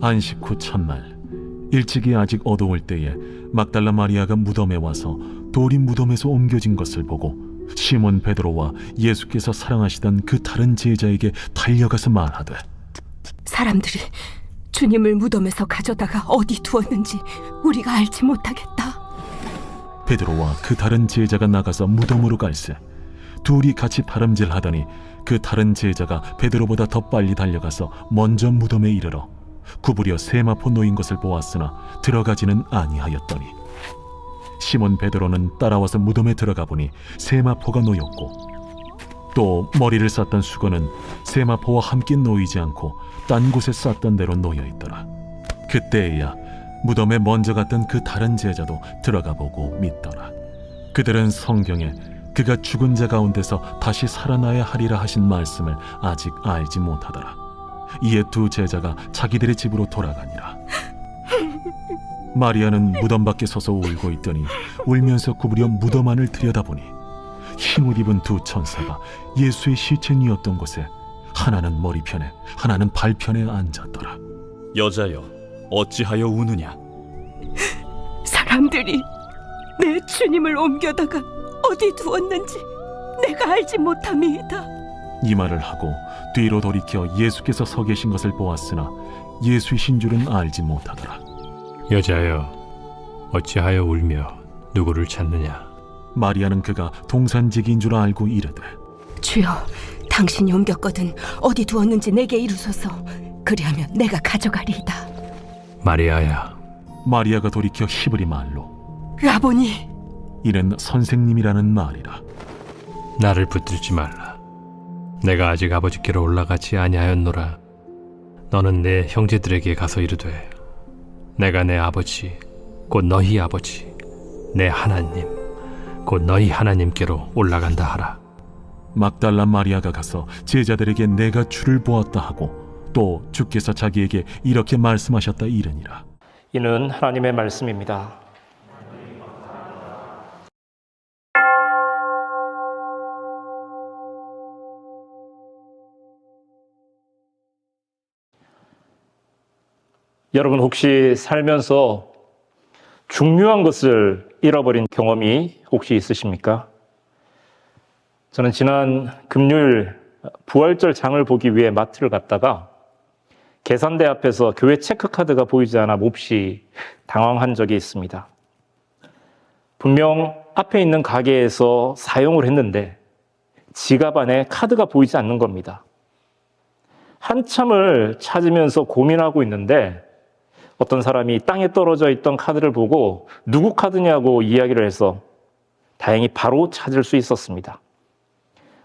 안식 후 첫날, 일찍이 아직 어두울 때에 막달라 마리아가 무덤에 와서 돌이 무덤에서 옮겨진 것을 보고 시몬 베드로와 예수께서 사랑하시던 그 다른 제자에게 달려가서 말하되, 사람들이 주님을 무덤에서 가져다가 어디 두었는지 우리가 알지 못하겠다. 베드로와 그 다른 제자가 나가서 무덤으로 갈새 둘이 같이 다름질하더니 그 다른 제자가 베드로보다 더 빨리 달려가서 먼저 무덤에 이르러 구부려 세마포 놓인 것을 보았으나 들어가지는 아니하였더니 시몬 베드로는 따라와서 무덤에 들어가 보니 세마포가 놓였고 또 머리를 쌌던 수건은 세마포와 함께 놓이지 않고 딴 곳에 쌌던 대로 놓여 있더라. 그때에야 무덤에 먼저 갔던 그 다른 제자도 들어가 보고 믿더라. 그들은 성경에 그가 죽은 자 가운데서 다시 살아나야 하리라 하신 말씀을 아직 알지 못하더라. 이에 두 제자가 자기들의 집으로 돌아가니라. 마리아는 무덤 밖에 서서 울고 있더니 울면서 구부려 무덤 안을 들여다보니 흰옷 입은 두 천사가 예수의 시체니었던 곳에 하나는 머리편에 하나는 발편에 앉았더라. 여자여, 어찌하여 우느냐? 사람들이 내 주님을 옮겨다가 어디 두었는지 내가 알지 못함이다. 이 말을 하고 뒤로 돌이켜 예수께서 서 계신 것을 보았으나 예수이신 줄은 알지 못하더라. 여자여, 어찌하여 울며 누구를 찾느냐? 마리아는 그가 동산지기인 줄 알고 이르되, 주여, 당신이 옮겼거든 어디 두었는지 내게 이루소서. 그리하면 내가 가져가리이다. 마리아야. 마리아가 돌이켜 히브리 말로 라보니, 이는 선생님이라는 말이라. 나를 붙들지 말라. 내가 아직 아버지께로 올라가지 아니하였노라. 너는 내 형제들에게 가서 이르되, 내가 내 아버지 곧 너희 아버지 내 하나님 곧 너희 하나님께로 올라간다 하라. 막달라 마리아가 가서 제자들에게 내가 주를 보았다 하고 또 주께서 자기에게 이렇게 말씀하셨다 이르니라. 이는 하나님의 말씀입니다. 여러분 혹시 살면서 중요한 것을 잃어버린 경험이 혹시 있으십니까? 저는 지난 금요일 부활절 장을 보기 위해 마트를 갔다가 계산대 앞에서 교회 체크카드가 보이지 않아 몹시 당황한 적이 있습니다. 분명 앞에 있는 가게에서 사용을 했는데 지갑 안에 카드가 보이지 않는 겁니다. 한참을 찾으면서 고민하고 있는데 어떤 사람이 땅에 떨어져 있던 카드를 보고 누구 카드냐고 이야기를 해서 다행히 바로 찾을 수 있었습니다.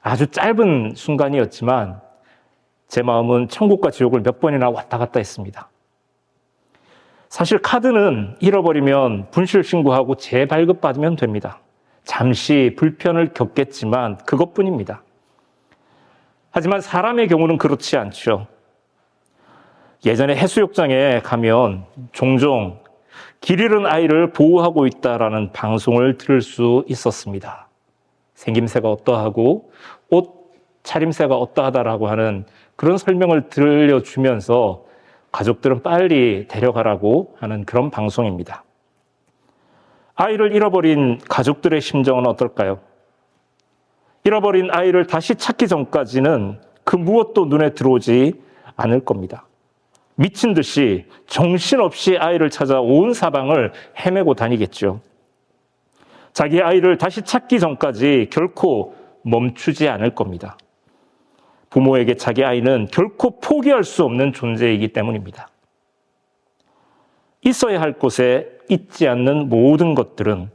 아주 짧은 순간이었지만 제 마음은 천국과 지옥을 몇 번이나 왔다 갔다 했습니다. 사실 카드는 잃어버리면 분실 신고하고 재발급받으면 됩니다. 잠시 불편을 겪겠지만 그것뿐입니다. 하지만 사람의 경우는 그렇지 않죠. 예전에 해수욕장에 가면 종종 길 잃은 아이를 보호하고 있다라는 방송을 들을 수 있었습니다. 생김새가 어떠하고 옷 차림새가 어떠하다라고 하는 그런 설명을 들려주면서 가족들은 빨리 데려가라고 하는 그런 방송입니다. 아이를 잃어버린 가족들의 심정은 어떨까요? 잃어버린 아이를 다시 찾기 전까지는 그 무엇도 눈에 들어오지 않을 겁니다. 미친 듯이 정신없이 아이를 찾아 온 사방을 헤매고 다니겠죠. 자기 아이를 다시 찾기 전까지 결코 멈추지 않을 겁니다. 부모에게 자기 아이는 결코 포기할 수 없는 존재이기 때문입니다. 있어야 할 곳에 있지 않는 모든 것들은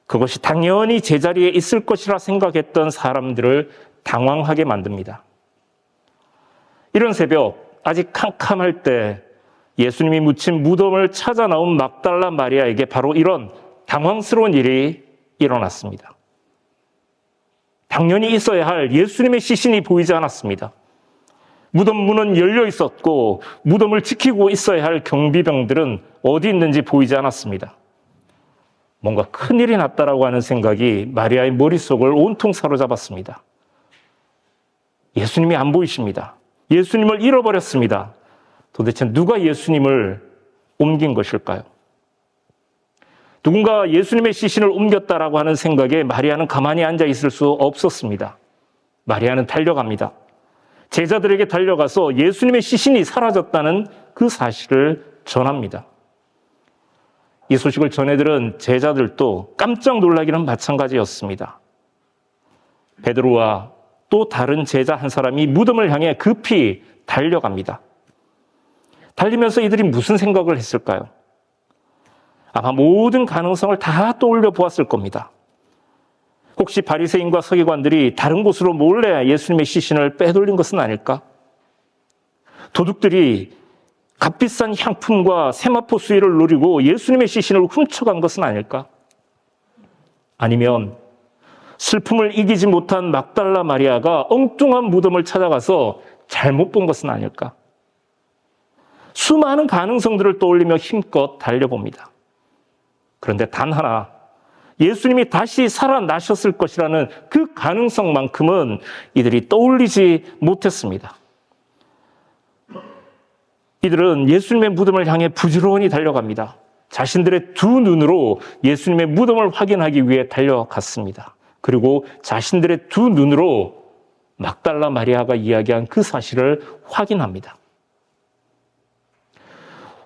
그것이 당연히 제자리에 있을 것이라 생각했던 사람들을 당황하게 만듭니다. 이런 새벽, 아직 캄캄할 때 예수님이 묻힌 무덤을 찾아 나온 막달라 마리아에게 바로 이런 당황스러운 일이 일어났습니다. 당연히 있어야 할 예수님의 시신이 보이지 않았습니다. 무덤 문은 열려 있었고 무덤을 지키고 있어야 할 경비병들은 어디 있는지 보이지 않았습니다. 뭔가 큰일이 났다라고 하는 생각이 마리아의 머릿속을 온통 사로잡았습니다. 예수님이 안 보이십니다. 예수님을 잃어버렸습니다. 도대체 누가 예수님을 옮긴 것일까요? 누군가 예수님의 시신을 옮겼다라고 하는 생각에 마리아는 가만히 앉아 있을 수 없었습니다. 마리아는 달려갑니다. 제자들에게 달려가서 예수님의 시신이 사라졌다는 그 사실을 전합니다. 이 소식을 전해들은 제자들도 깜짝 놀라기는 마찬가지였습니다. 베드로와 또 다른 제자 한 사람이 무덤을 향해 급히 달려갑니다. 달리면서 이들이 무슨 생각을 했을까요? 아마 모든 가능성을 다 떠올려 보았을 겁니다. 혹시 바리새인과 서기관들이 다른 곳으로 몰래 예수님의 시신을 빼돌린 것은 아닐까? 도둑들이 값비싼 향품과 세마포 수의를 노리고 예수님의 시신을 훔쳐간 것은 아닐까? 아니면 슬픔을 이기지 못한 막달라 마리아가 엉뚱한 무덤을 찾아가서 잘못 본 것은 아닐까? 수많은 가능성들을 떠올리며 힘껏 달려봅니다. 그런데 단 하나, 예수님이 다시 살아나셨을 것이라는 그 가능성만큼은 이들이 떠올리지 못했습니다. 이들은 예수님의 무덤을 향해 부지런히 달려갑니다. 자신들의 두 눈으로 예수님의 무덤을 확인하기 위해 달려갔습니다. 그리고 자신들의 두 눈으로 막달라 마리아가 이야기한 그 사실을 확인합니다.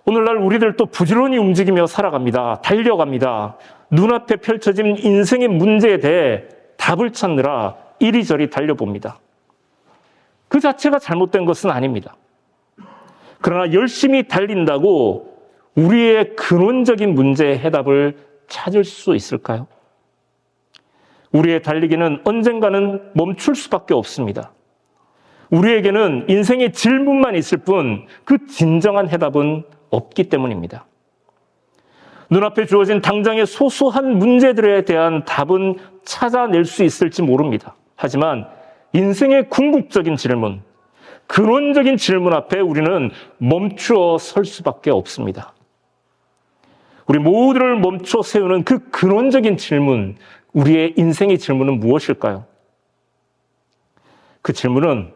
오늘날 우리들도 부지런히 움직이며 살아갑니다. 달려갑니다. 눈앞에 펼쳐진 인생의 문제에 대해 답을 찾느라 이리저리 달려봅니다. 그 자체가 잘못된 것은 아닙니다. 그러나 열심히 달린다고 우리의 근원적인 문제의 해답을 찾을 수 있을까요? 우리의 달리기는 언젠가는 멈출 수밖에 없습니다. 우리에게는 인생의 질문만 있을 뿐 그 진정한 해답은 없기 때문입니다. 눈앞에 주어진 당장의 소소한 문제들에 대한 답은 찾아낼 수 있을지 모릅니다. 하지만 인생의 궁극적인 질문, 근원적인 질문 앞에 우리는 멈추어 설 수밖에 없습니다. 우리 모두를 멈춰 세우는 그 근원적인 질문, 우리의 인생의 질문은 무엇일까요? 그 질문은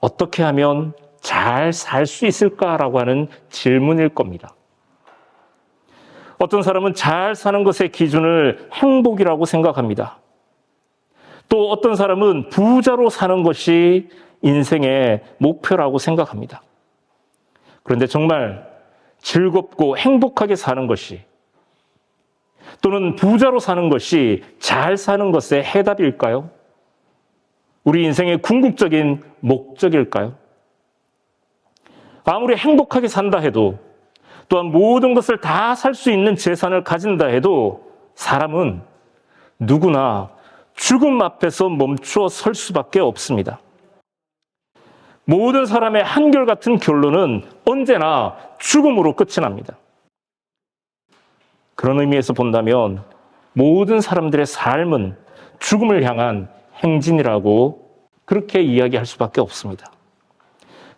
어떻게 하면 잘 살 수 있을까라고 하는 질문일 겁니다. 어떤 사람은 잘 사는 것의 기준을 행복이라고 생각합니다. 또 어떤 사람은 부자로 사는 것이 인생의 목표라고 생각합니다. 그런데 정말 즐겁고 행복하게 사는 것이 또는 부자로 사는 것이 잘 사는 것의 해답일까요? 우리 인생의 궁극적인 목적일까요? 아무리 행복하게 산다 해도 또한 모든 것을 다 살 수 있는 재산을 가진다 해도 사람은 누구나 죽음 앞에서 멈추어 설 수밖에 없습니다. 모든 사람의 한결같은 결론은 언제나 죽음으로 끝이 납니다. 그런 의미에서 본다면 모든 사람들의 삶은 죽음을 향한 행진이라고 그렇게 이야기할 수밖에 없습니다.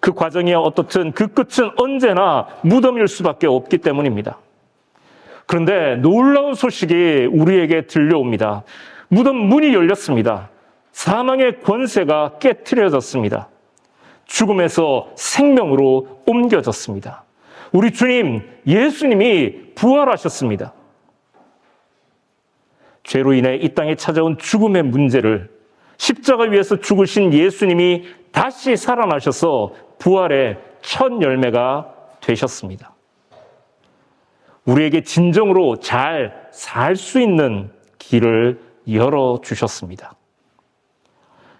그 과정이 어떻든 그 끝은 언제나 무덤일 수밖에 없기 때문입니다. 그런데 놀라운 소식이 우리에게 들려옵니다. 무덤 문이 열렸습니다. 사망의 권세가 깨트려졌습니다. 죽음에서 생명으로 옮겨졌습니다. 우리 주님, 예수님이 부활하셨습니다. 죄로 인해 이 땅에 찾아온 죽음의 문제를 십자가 위에서 죽으신 예수님이 다시 살아나셔서 부활의 첫 열매가 되셨습니다. 우리에게 진정으로 잘 살 수 있는 길을 열어주셨습니다.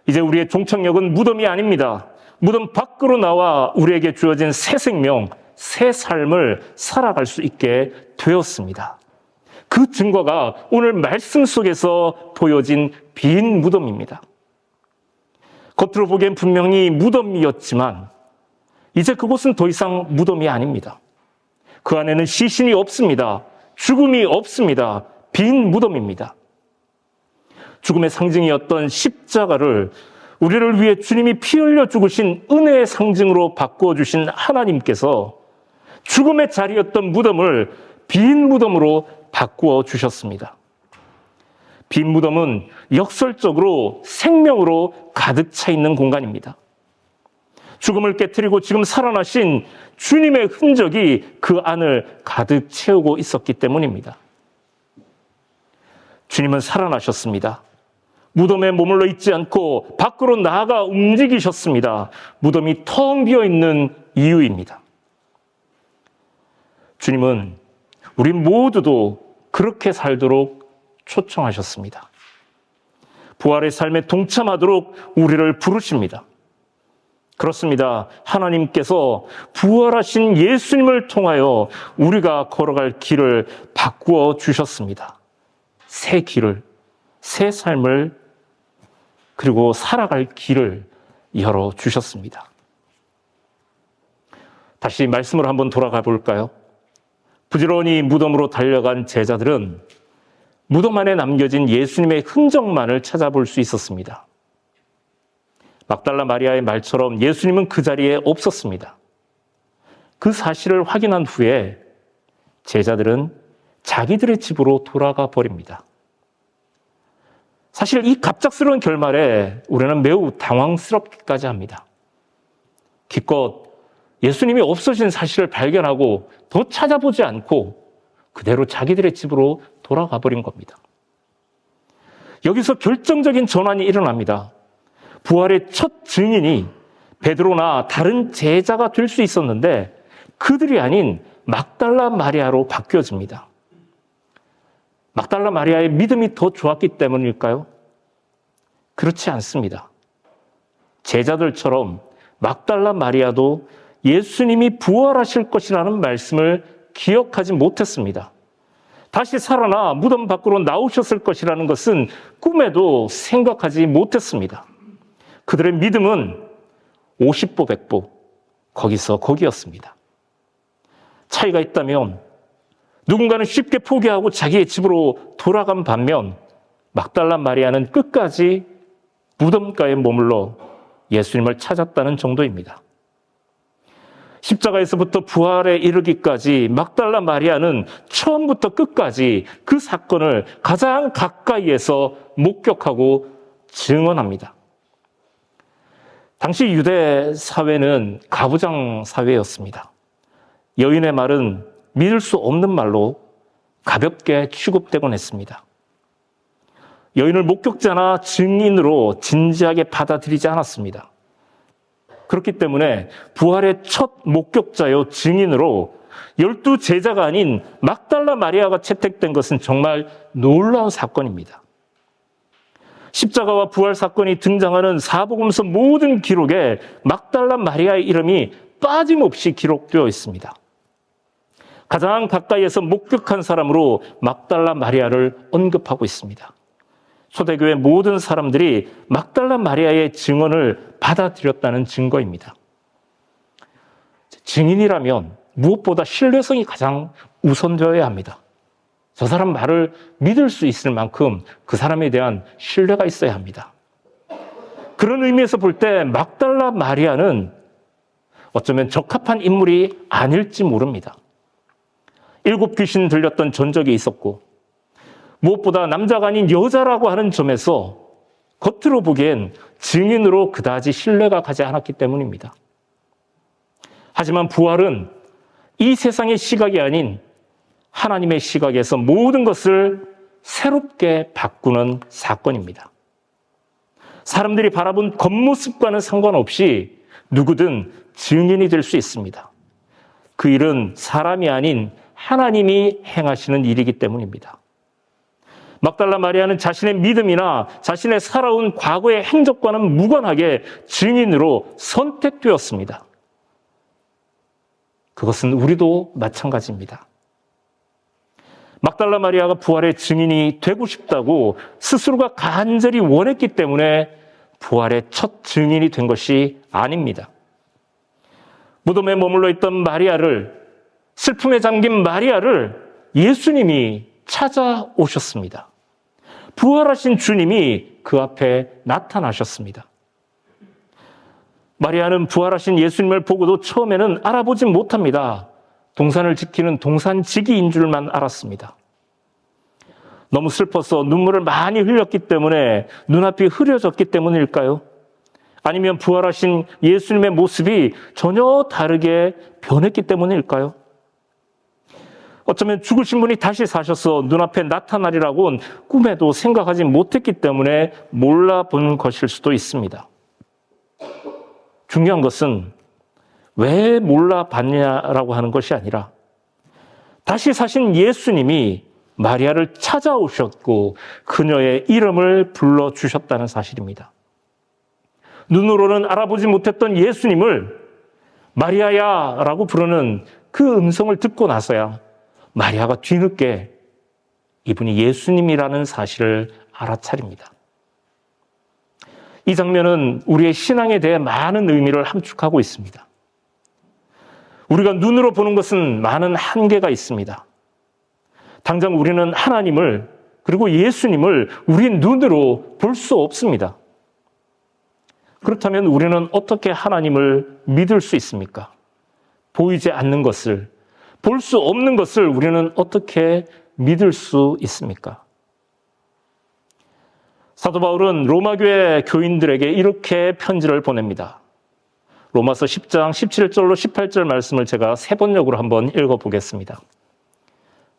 이제 우리의 종착역은 무덤이 아닙니다. 무덤 밖으로 나와 우리에게 주어진 새 생명, 새 삶을 살아갈 수 있게 되었습니다. 그 증거가 오늘 말씀 속에서 보여진 빈 무덤입니다. 겉으로 보기엔 분명히 무덤이었지만 이제 그곳은 더 이상 무덤이 아닙니다. 그 안에는 시신이 없습니다. 죽음이 없습니다. 빈 무덤입니다. 죽음의 상징이었던 십자가를 우리를 위해 주님이 피 흘려 죽으신 은혜의 상징으로 바꾸어 주신 하나님께서 죽음의 자리였던 무덤을 빈 무덤으로 바꾸어 주셨습니다. 빈 무덤은 역설적으로 생명으로 가득 차 있는 공간입니다. 죽음을 깨뜨리고 지금 살아나신 주님의 흔적이 그 안을 가득 채우고 있었기 때문입니다. 주님은 살아나셨습니다. 무덤에 머물러 있지 않고 밖으로 나아가 움직이셨습니다. 무덤이 텅 비어 있는 이유입니다. 주님은 우리 모두도 그렇게 살도록 초청하셨습니다. 부활의 삶에 동참하도록 우리를 부르십니다. 그렇습니다. 하나님께서 부활하신 예수님을 통하여 우리가 걸어갈 길을 바꾸어 주셨습니다. 새 길을, 새 삶을, 그리고 살아갈 길을 열어 주셨습니다. 다시 말씀을 한번 돌아가 볼까요? 부지런히 무덤으로 달려간 제자들은 무덤 안에 남겨진 예수님의 흔적만을 찾아볼 수 있었습니다. 막달라 마리아의 말처럼 예수님은 그 자리에 없었습니다. 그 사실을 확인한 후에 제자들은 자기들의 집으로 돌아가 버립니다. 사실 이 갑작스러운 결말에 우리는 매우 당황스럽기까지 합니다. 기껏 예수님이 없어진 사실을 발견하고 더 찾아보지 않고 그대로 자기들의 집으로 돌아가 버린 겁니다. 여기서 결정적인 전환이 일어납니다. 부활의 첫 증인이 베드로나 다른 제자가 될 수 있었는데 그들이 아닌 막달라 마리아로 바뀌어집니다. 막달라 마리아의 믿음이 더 좋았기 때문일까요? 그렇지 않습니다. 제자들처럼 막달라 마리아도 예수님이 부활하실 것이라는 말씀을 기억하지 못했습니다. 다시 살아나 무덤 밖으로 나오셨을 것이라는 것은 꿈에도 생각하지 못했습니다. 그들의 믿음은 50보 100보 거기서 거기였습니다. 차이가 있다면 누군가는 쉽게 포기하고 자기의 집으로 돌아간 반면 막달라 마리아는 끝까지 무덤가에 머물러 예수님을 찾았다는 정도입니다. 십자가에서부터 부활에 이르기까지 막달라 마리아는 처음부터 끝까지 그 사건을 가장 가까이에서 목격하고 증언합니다. 당시 유대 사회는 가부장 사회였습니다. 여인의 말은 믿을 수 없는 말로 가볍게 취급되곤 했습니다. 여인을 목격자나 증인으로 진지하게 받아들이지 않았습니다. 그렇기 때문에 부활의 첫 목격자요 증인으로 12제자가 아닌 막달라 마리아가 채택된 것은 정말 놀라운 사건입니다. 십자가와 부활 사건이 등장하는 사복음서 모든 기록에 막달라 마리아의 이름이 빠짐없이 기록되어 있습니다. 가장 가까이에서 목격한 사람으로 막달라 마리아를 언급하고 있습니다. 초대교회 모든 사람들이 막달라 마리아의 증언을 받아들였다는 증거입니다. 증인이라면 무엇보다 신뢰성이 가장 우선되어야 합니다. 저 사람 말을 믿을 수 있을 만큼 그 사람에 대한 신뢰가 있어야 합니다. 그런 의미에서 볼 때 막달라 마리아는 어쩌면 적합한 인물이 아닐지 모릅니다. 7 귀신 들렸던 전적이 있었고 무엇보다 남자가 아닌 여자라고 하는 점에서 겉으로 보기엔 증인으로 그다지 신뢰가 가지 않았기 때문입니다. 하지만 부활은 이 세상의 시각이 아닌 하나님의 시각에서 모든 것을 새롭게 바꾸는 사건입니다. 사람들이 바라본 겉모습과는 상관없이 누구든 증인이 될 수 있습니다. 그 일은 사람이 아닌 하나님이 행하시는 일이기 때문입니다. 막달라 마리아는 자신의 믿음이나 자신의 살아온 과거의 행적과는 무관하게 증인으로 선택되었습니다. 그것은 우리도 마찬가지입니다. 막달라 마리아가 부활의 증인이 되고 싶다고 스스로가 간절히 원했기 때문에 부활의 첫 증인이 된 것이 아닙니다. 무덤에 머물러 있던 마리아를, 슬픔에 잠긴 마리아를 예수님이 찾아오셨습니다. 부활하신 주님이 그 앞에 나타나셨습니다. 마리아는 부활하신 예수님을 보고도 처음에는 알아보지 못합니다. 동산을 지키는 동산지기인 줄만 알았습니다. 너무 슬퍼서 눈물을 많이 흘렸기 때문에 눈앞이 흐려졌기 때문일까요? 아니면 부활하신 예수님의 모습이 전혀 다르게 변했기 때문일까요? 어쩌면 죽으신 분이 다시 사셔서 눈앞에 나타나리라고는 꿈에도 생각하지 못했기 때문에 몰라본 것일 수도 있습니다. 중요한 것은 왜 몰라봤냐라고 하는 것이 아니라 다시 사신 예수님이 마리아를 찾아오셨고 그녀의 이름을 불러주셨다는 사실입니다. 눈으로는 알아보지 못했던 예수님을 마리아야 라고 부르는 그 음성을 듣고 나서야 마리아가 뒤늦게 이분이 예수님이라는 사실을 알아차립니다. 이 장면은 우리의 신앙에 대해 많은 의미를 함축하고 있습니다. 우리가 눈으로 보는 것은 많은 한계가 있습니다. 당장 우리는 하나님을 그리고 예수님을 우리 눈으로 볼 수 없습니다. 그렇다면 우리는 어떻게 하나님을 믿을 수 있습니까? 보이지 않는 것을, 볼 수 없는 것을 우리는 어떻게 믿을 수 있습니까? 사도 바울은 로마교회 교인들에게 이렇게 편지를 보냅니다. 로마서 10장 17절로 18절 말씀을 제가 세 번역으로 한번 읽어보겠습니다.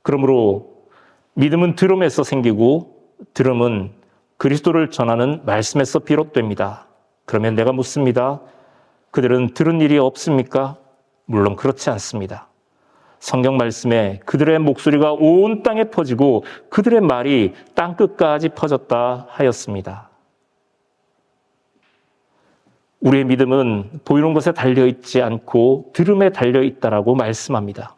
그러므로 믿음은 들음에서 생기고 들음은 그리스도를 전하는 말씀에서 비롯됩니다. 그러면 내가 묻습니다. 그들은 들은 일이 없습니까? 물론 그렇지 않습니다. 성경 말씀에 그들의 목소리가 온 땅에 퍼지고 그들의 말이 땅끝까지 퍼졌다 하였습니다. 우리의 믿음은 보이는 것에 달려있지 않고 들음에 달려있다라고 말씀합니다.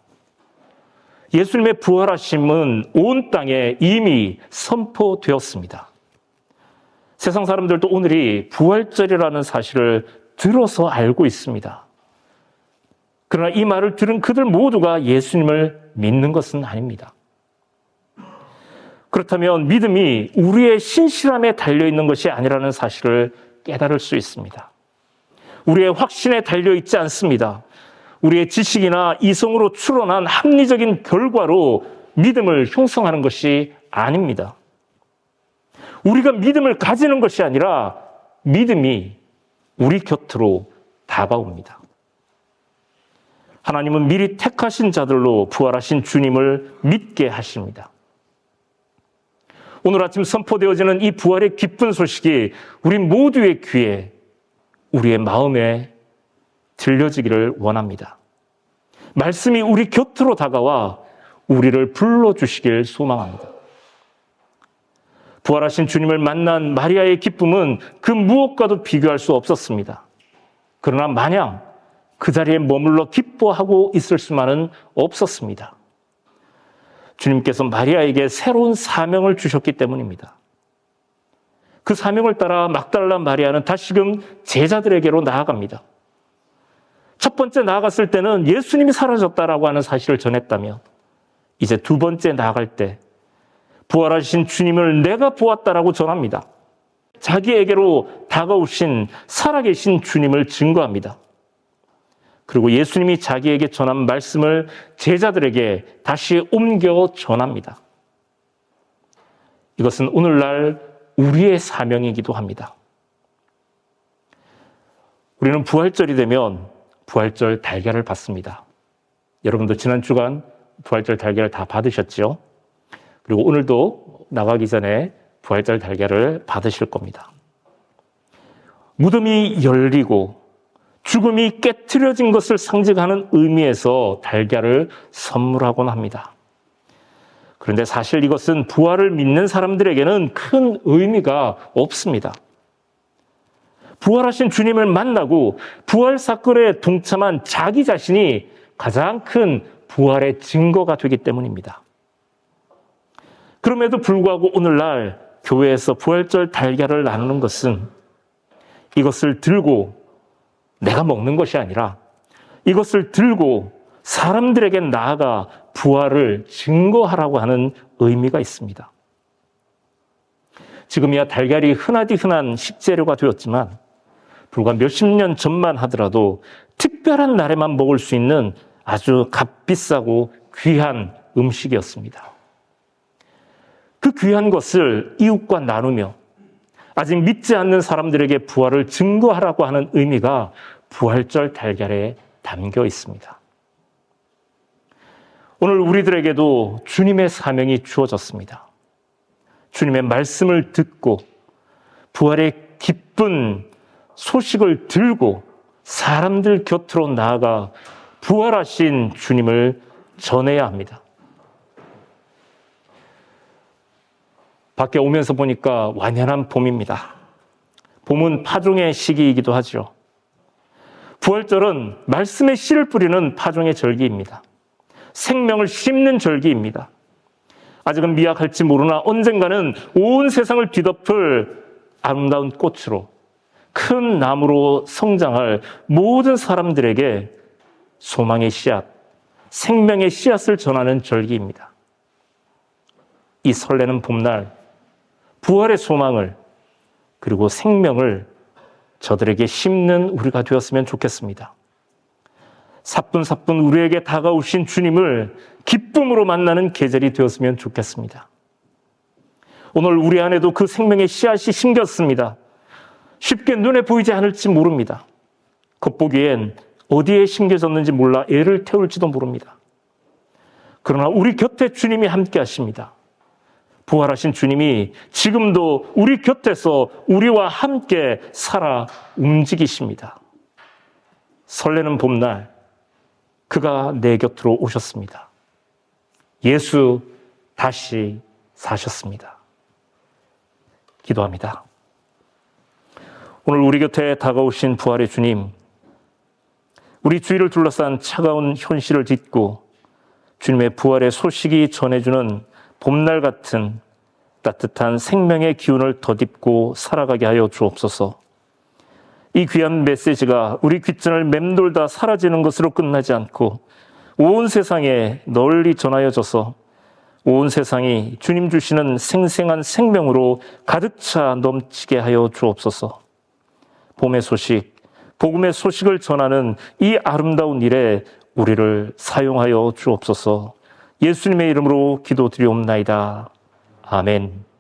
예수님의 부활하심은 온 땅에 이미 선포되었습니다. 세상 사람들도 오늘이 부활절이라는 사실을 들어서 알고 있습니다. 그러나 이 말을 들은 그들 모두가 예수님을 믿는 것은 아닙니다. 그렇다면 믿음이 우리의 신실함에 달려있는 것이 아니라는 사실을 깨달을 수 있습니다. 우리의 확신에 달려있지 않습니다. 우리의 지식이나 이성으로 추론한 합리적인 결과로 믿음을 형성하는 것이 아닙니다. 우리가 믿음을 가지는 것이 아니라 믿음이 우리 곁으로 다가옵니다. 하나님은 미리 택하신 자들로 부활하신 주님을 믿게 하십니다. 오늘 아침 선포되어지는 이 부활의 기쁜 소식이 우리 모두의 귀에, 우리의 마음에 들려지기를 원합니다. 말씀이 우리 곁으로 다가와 우리를 불러주시길 소망합니다. 부활하신 주님을 만난 마리아의 기쁨은 그 무엇과도 비교할 수 없었습니다. 그러나 마냥 그 자리에 머물러 기뻐하고 있을 수만은 없었습니다. 주님께서 마리아에게 새로운 사명을 주셨기 때문입니다. 그 사명을 따라 막달라 마리아는 다시금 제자들에게로 나아갑니다. 첫 번째 나아갔을 때는 예수님이 사라졌다라고 하는 사실을 전했다며 이제 두 번째 나아갈 때 부활하신 주님을 내가 보았다라고 전합니다. 자기에게로 다가오신 살아계신 주님을 증거합니다. 그리고 예수님이 자기에게 전한 말씀을 제자들에게 다시 옮겨 전합니다. 이것은 오늘날 우리의 사명이기도 합니다. 우리는 부활절이 되면 부활절 달걀을 받습니다. 여러분도 지난 주간 부활절 달걀을 다 받으셨죠? 그리고 오늘도 나가기 전에 부활절 달걀을 받으실 겁니다. 무덤이 열리고 죽음이 깨트려진 것을 상징하는 의미에서 달걀을 선물하곤 합니다. 그런데 사실 이것은 부활을 믿는 사람들에게는 큰 의미가 없습니다. 부활하신 주님을 만나고 부활 사건에 동참한 자기 자신이 가장 큰 부활의 증거가 되기 때문입니다. 그럼에도 불구하고 오늘날 교회에서 부활절 달걀을 나누는 것은 이것을 들고 내가 먹는 것이 아니라 이것을 들고 사람들에게 나아가 부활을 증거하라고 하는 의미가 있습니다. 지금이야 달걀이 흔하디 흔한 식재료가 되었지만 불과 몇십 년 전만 하더라도 특별한 날에만 먹을 수 있는 아주 값비싸고 귀한 음식이었습니다. 그 귀한 것을 이웃과 나누며 아직 믿지 않는 사람들에게 부활을 증거하라고 하는 의미가 부활절 달걀에 담겨 있습니다. 오늘 우리들에게도 주님의 사명이 주어졌습니다. 주님의 말씀을 듣고 부활의 기쁜 소식을 들고 사람들 곁으로 나아가 부활하신 주님을 전해야 합니다. 밖에 오면서 보니까 완연한 봄입니다. 봄은 파종의 시기이기도 하죠. 부활절은 말씀의 씨를 뿌리는 파종의 절기입니다. 생명을 심는 절기입니다. 아직은 미약할지 모르나 언젠가는 온 세상을 뒤덮을 아름다운 꽃으로 큰 나무로 성장할 모든 사람들에게 소망의 씨앗, 생명의 씨앗을 전하는 절기입니다. 이 설레는 봄날, 부활의 소망을 그리고 생명을 저들에게 심는 우리가 되었으면 좋겠습니다. 사뿐사뿐 우리에게 다가오신 주님을 기쁨으로 만나는 계절이 되었으면 좋겠습니다. 오늘 우리 안에도 그 생명의 씨앗이 심겼습니다. 쉽게 눈에 보이지 않을지 모릅니다. 겉보기엔 어디에 심겨졌는지 몰라 애를 태울지도 모릅니다. 그러나 우리 곁에 주님이 함께 하십니다. 부활하신 주님이 지금도 우리 곁에서 우리와 함께 살아 움직이십니다. 설레는 봄날, 그가 내 곁으로 오셨습니다. 예수 다시 사셨습니다. 기도합니다. 오늘 우리 곁에 다가오신 부활의 주님, 우리 주위를 둘러싼 차가운 현실을 딛고 주님의 부활의 소식이 전해주는 봄날 같은 따뜻한 생명의 기운을 덧입고 살아가게 하여 주옵소서. 이 귀한 메시지가 우리 귓전을 맴돌다 사라지는 것으로 끝나지 않고 온 세상에 널리 전하여져서 온 세상이 주님 주시는 생생한 생명으로 가득 차 넘치게 하여 주옵소서. 봄의 소식, 복음의 소식을 전하는 이 아름다운 일에 우리를 사용하여 주옵소서. 예수님의 이름으로 기도드리옵나이다. 아멘.